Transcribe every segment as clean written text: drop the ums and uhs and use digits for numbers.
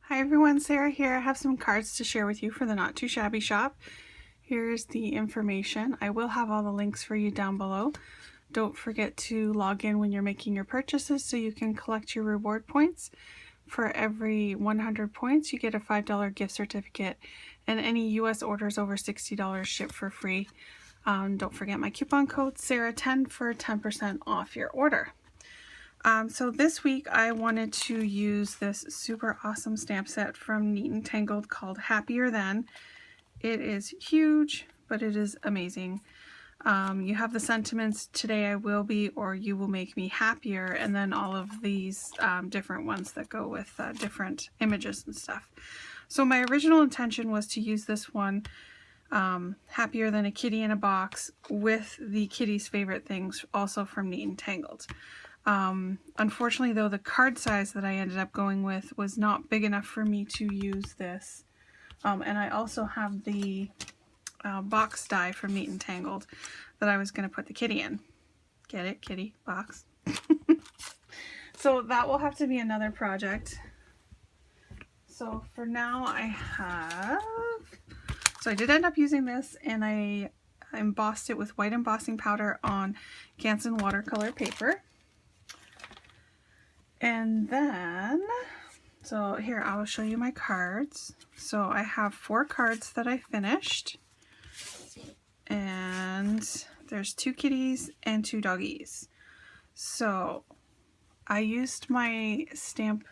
Hi everyone, Sarah here. I have some cards to share with you for the Not Too Shabby shop. Here's the information. I will have all the links for you down below. Don't forget to log in when you're making your purchases so you can collect your reward points. For every 100 points, you get a $5 gift certificate, and any US orders over $60 ship for free. Don't forget my coupon code Sarah10 for 10% off your order. So this week I wanted to use this super awesome stamp set from Neat and Tangled called Happier Than. It is huge, but it is amazing. You have the sentiments, today I will be, or you will make me happier, and then all of these different ones that go with different images and stuff. So my original intention was to use this one, Happier Than a Kitty in a Box, with the kitty's favorite things, also from Neat and Tangled. Unfortunately though, the card size that I ended up going with was not big enough for me to use this. And I also have the box die from Neat and Tangled that I was going to put the kitty in. Get it? Kitty box. So that will have to be another project. So for now so I did end up using this, and I embossed it with white embossing powder on Canson watercolor paper. And then, so here, I will show you my cards. So I have 4 cards that I finished. And there's 2 kitties and 2 doggies. So I used my Stampaholic.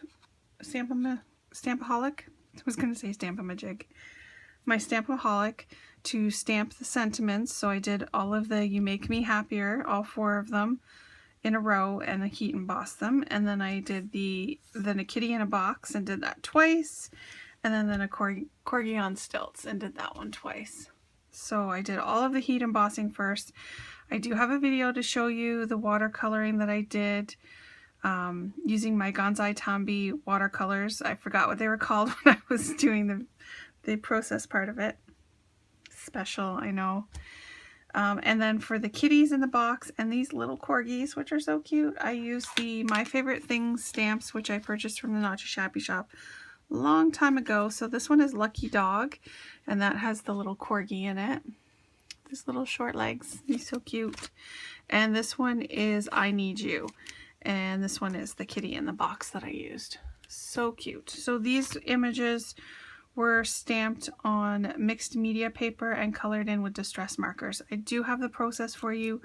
I was going to say Stamp-A-Majig. My Stamp-A-Holic to stamp the sentiments. So I did all of the You Make Me Happier, all 4 of them, in a row, and I heat embossed them. And then I did then a kitty in a box and did that twice, and then a corgi on stilts and did that one twice. So I did all of the heat embossing first. I do have a video to show you the watercoloring that I did using my Gonzai Tambi watercolors. I forgot what they were called when I was doing the process part of it. Special, I know. And then for the kitties in the box and these little corgis, which are so cute, I used the My Favorite Things stamps, which I purchased from the Not2Shabby shop a long time ago. So this one is Lucky Dog, and that has the little corgi in it. These little short legs, he's so cute. And this one is I Need You, and this one is the kitty in the box that I used. So cute. So these images were stamped on mixed media paper and colored in with distress markers. I do have the process for you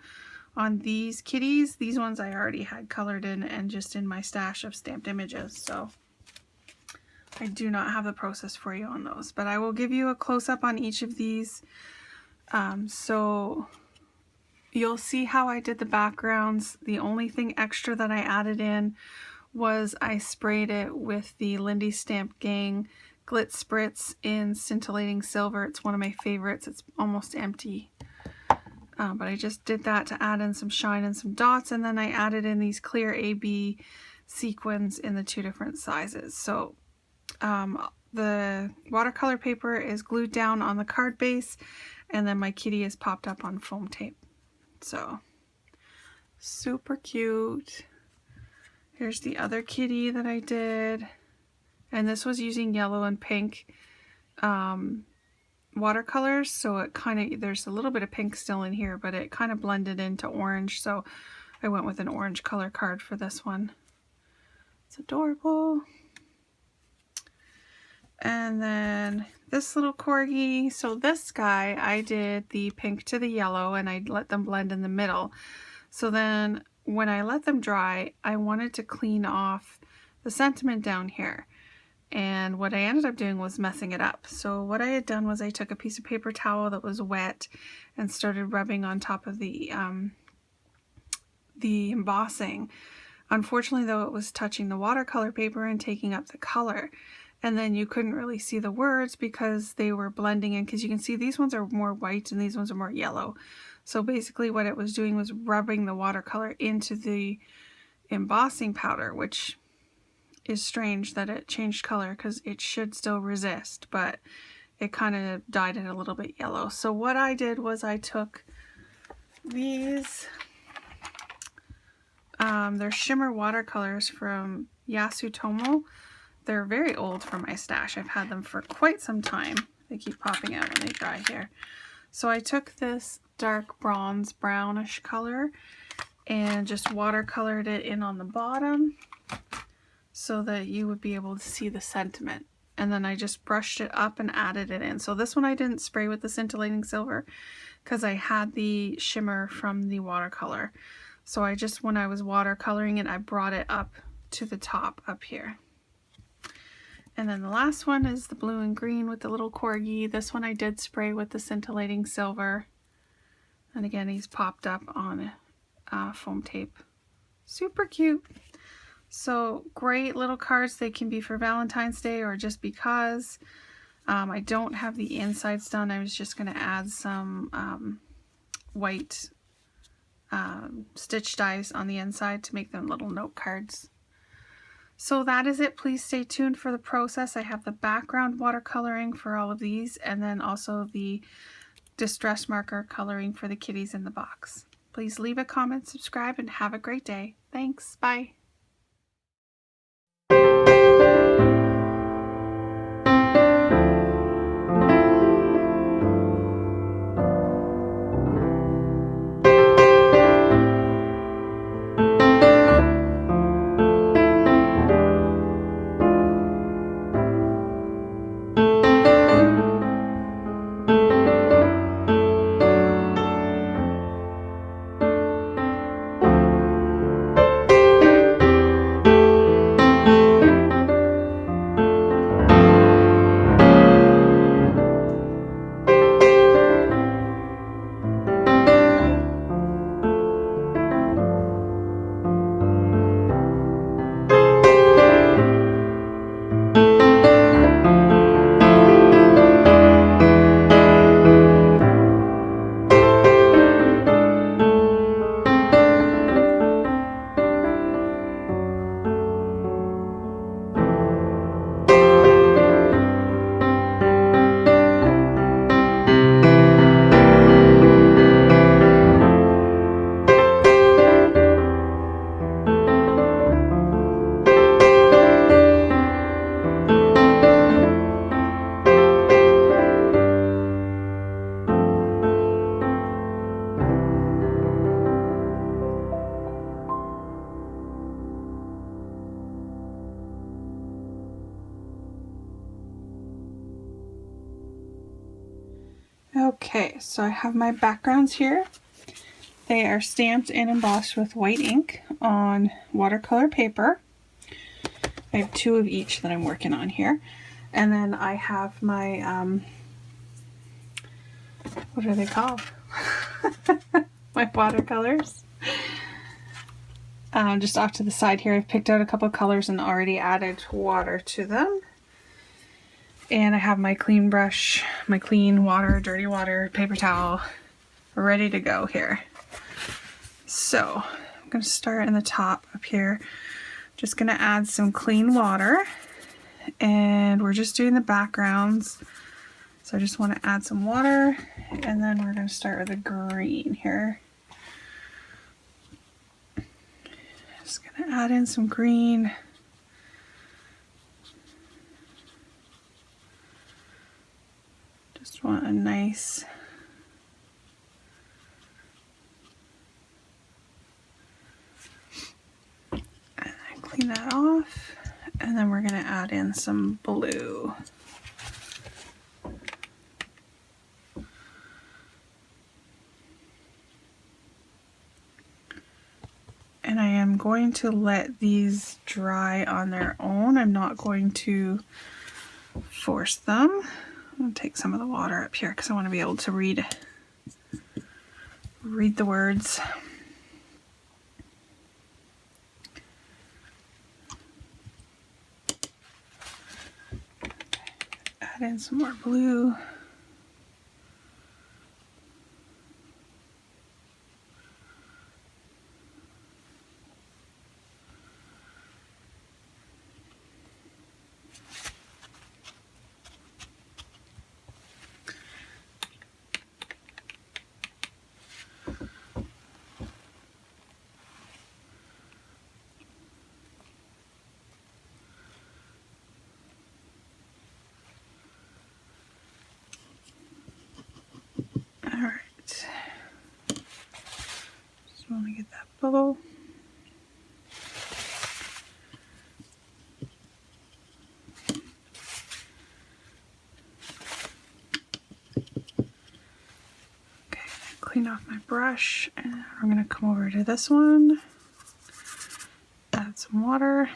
on these kitties. These ones I already had colored in and just in my stash of stamped images, so I do not have the process for you on those, but I will give you a close-up on each of these. So you'll see how I did the backgrounds. The only thing extra that I added in was I sprayed it with the Lindy Stamp Gang Glitz Spritz in Scintillating Silver. It's one of my favorites. It's almost empty. But I just did that to add in some shine and some dots, and then I added in these clear AB sequins in the 2 different sizes. So the watercolor paper is glued down on the card base, and then my kitty is popped up on foam tape. So super cute. Here's the other kitty that I did. And this was using yellow and pink watercolors, so it kind of, there's a little bit of pink still in here, but it kind of blended into orange, so I went with an orange color card for this one. It's adorable. And then this little corgi, so this guy, I did the pink to the yellow, and I let them blend in the middle. So then when I let them dry, I wanted to clean off the sentiment down here. And what I ended up doing was messing it up. So what I had done was I took a piece of paper towel that was wet and started rubbing on top of the embossing. Unfortunately though, it was touching the watercolor paper and taking up the color. And then you couldn't really see the words because they were blending in, because you can see these ones are more white and these ones are more yellow. So basically what it was doing was rubbing the watercolor into the embossing powder, which is strange that it changed color because it should still resist, but it kind of dyed it a little bit yellow. So what I did was I took these, they're shimmer watercolors from Yasutomo. They're very old for my stash. I've had them for quite some time. They keep popping out when they dry here. So I took this dark bronze brownish color and just watercolored it in on the bottom so that you would be able to see the sentiment. And then I just brushed it up and added it in. So this one I didn't spray with the scintillating silver because I had the shimmer from the watercolor. So I just, when I was watercoloring it, I brought it up to the top up here. And then the last one is the blue and green with the little corgi. This one I did spray with the scintillating silver. And again, he's popped up on foam tape. Super cute. So great little cards. They can be for Valentine's Day or just because. I don't have the insides done. I was just going to add some white stitch dies on the inside to make them little note cards. So that is it. Please stay tuned for the process. I have the background watercoloring for all of these, and then also the distress marker coloring for the kitties in the box. Please leave a comment, subscribe, and have a great day. Thanks. Bye. Okay, so I have my backgrounds here. They are stamped and embossed with white ink on watercolor paper. I have 2 of each that I'm working on here. And then I have my, what are they called? My watercolors. Just off to the side here, I've picked out a couple of colors and already added water to them. And I have my clean brush, my clean water, dirty water, paper towel, ready to go here. So I'm going to start in the top up here. Just going to add some clean water, and we're just doing the backgrounds. So I just want to add some water, and then we're going to start with the green here. Just going to add in some green. Just want a nice clean that off, and then we're going to add in some blue. And I am going to let these dry on their own. I'm not going to force them. I'm going to take some of the water up here because I want to be able to read the words. Add in some more blue. Alright. Just want to get that bubble. Okay, clean off my brush, and I'm going to come over to this one, add some water.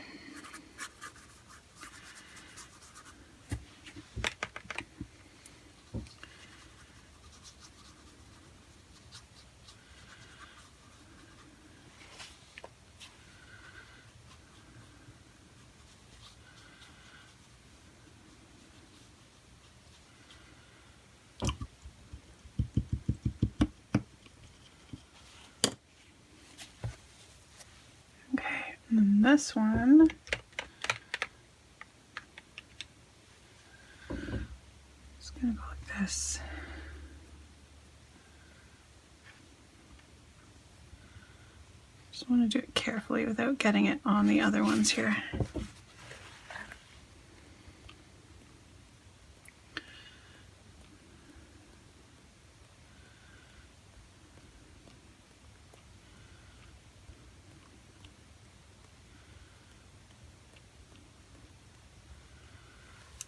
And then this one, it's gonna go like this. Just want to do it carefully without getting it on the other ones here.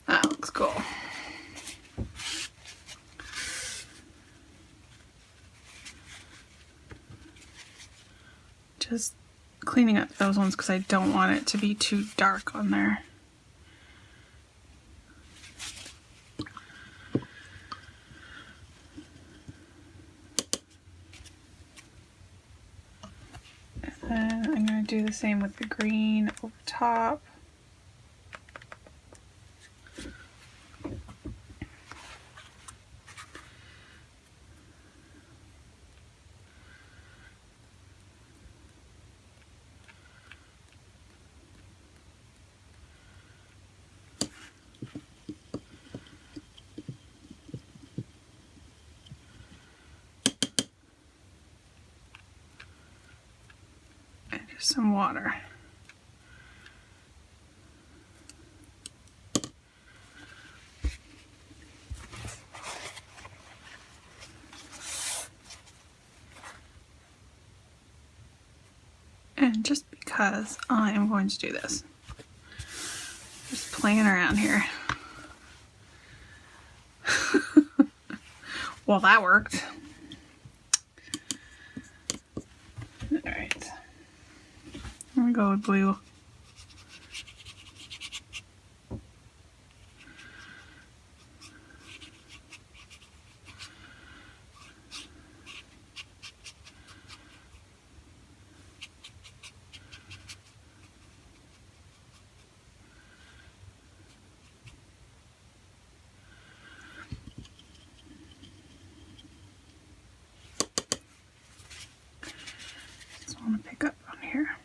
That looks cool. Just cleaning up those ones because I don't want it to be too dark on there. And then I'm going to do the same with the green over top. Some water. And just because I am going to do this, just playing around here. Well, that worked. Alright. I'm gonna go with blue. Just want to pick up on here.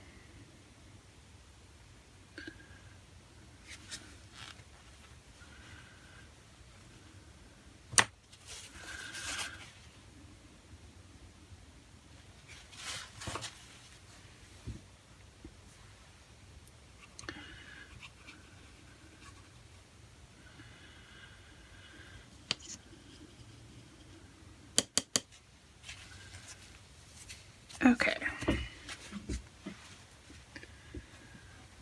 Okay.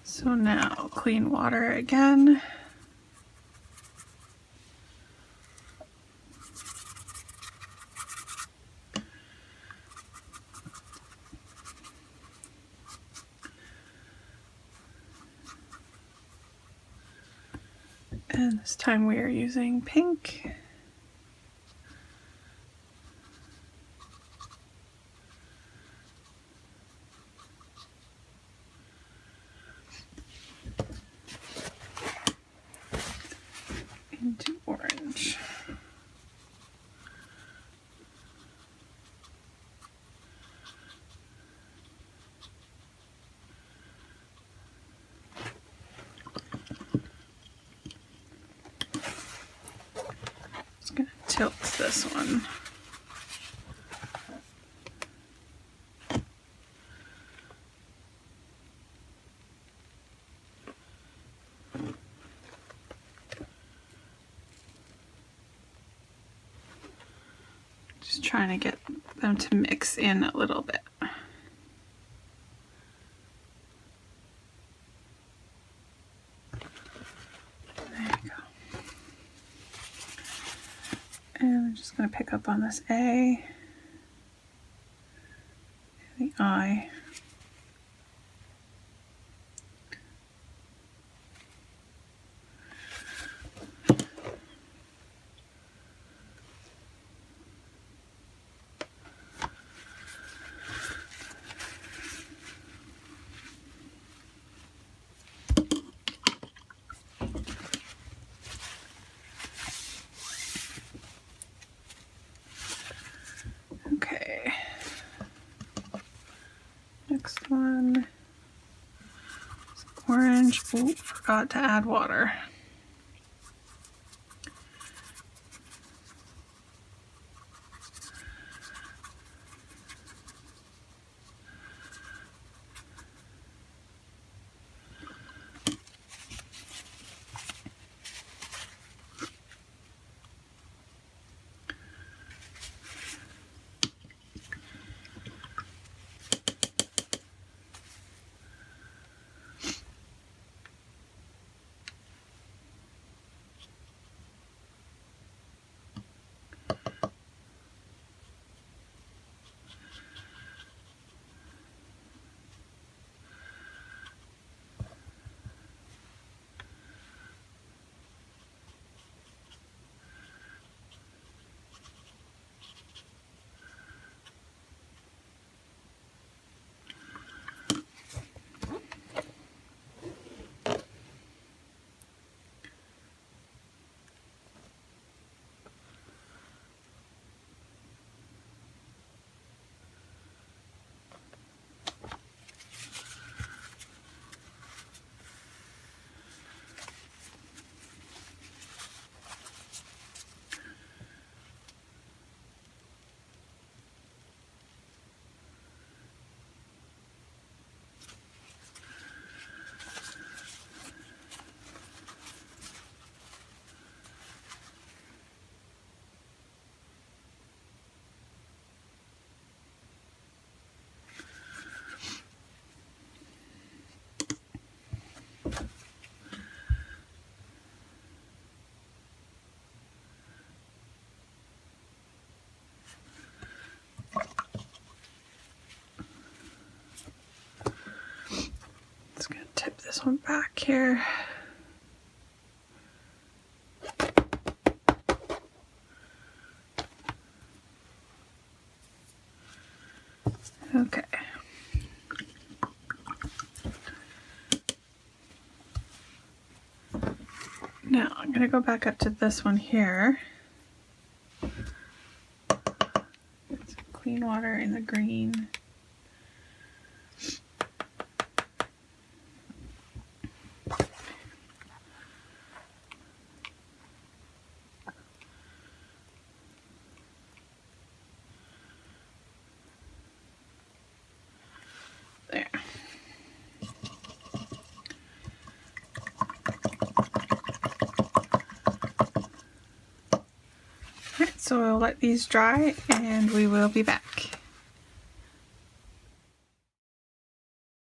So now clean water again. And this time we are using pink. Into orange. Just gonna tilt this one. Just trying to get them to mix in a little bit. There you go. And I'm just going to pick up on this A, and the I. Okay. Next one is orange. Oh, forgot to add water. Just gonna tip this one back here. Okay. Now I'm gonna go back up to this one here. Get some clean water in the green. There. Alright, so we'll let these dry and we will be back.